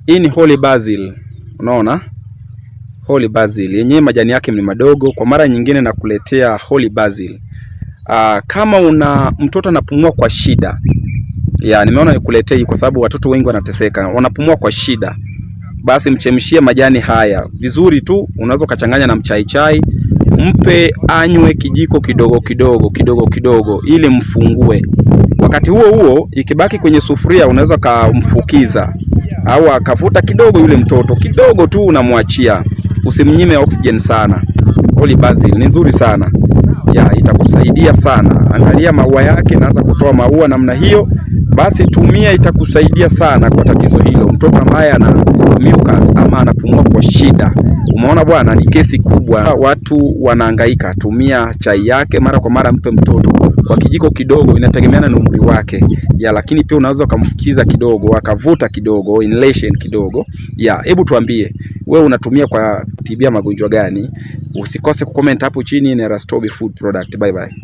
Hii ni holy basil. Unaona? Holy basil. Yenyewe majani yake ni madogo. Kwa mara nyingine nakuletea holy basil. Kama una mtoto anapumua kwa shida. Nimeona nikuletee hii kwa sababu watoto wengi wanateseka. Wanapumua kwa shida. Basi mchemshie majani haya. Vizuri tu, unaweza kuchanganya na mchai chai. Mpe anywe kijiko kidogo ili mfungue. Wakati huo ikibaki kwenye sufuria unaweza kumfukiza au akavuta kidogo yule mtoto, kidogo tu unamwachia. Usimnyime oxygen sana. Holy basil ni nzuri sana. Itakusaidia sana. Angalia maua yake naanza kutoa maua namna hiyo. Basi tumia, itakusaidia sana kwa tatizo hilo. Mtoto ambaye ana mucus ama anapumua kwa shida. Umeona bwana, ni kesi kubwa. Watu wanahangaika. Tumia chai yake mara kwa mara, mpe mtoto kwa kijiko kidogo, inategemeana na umri wake. Lakini pia unaweza kumfukiza kidogo, akavuta kidogo, inhalation kidogo. Hebu tuambie wewe unatumia kwa kutibia magonjwa gani? Usikose kucomment hapo chini. Ni Rastobi Food Product. Bye bye.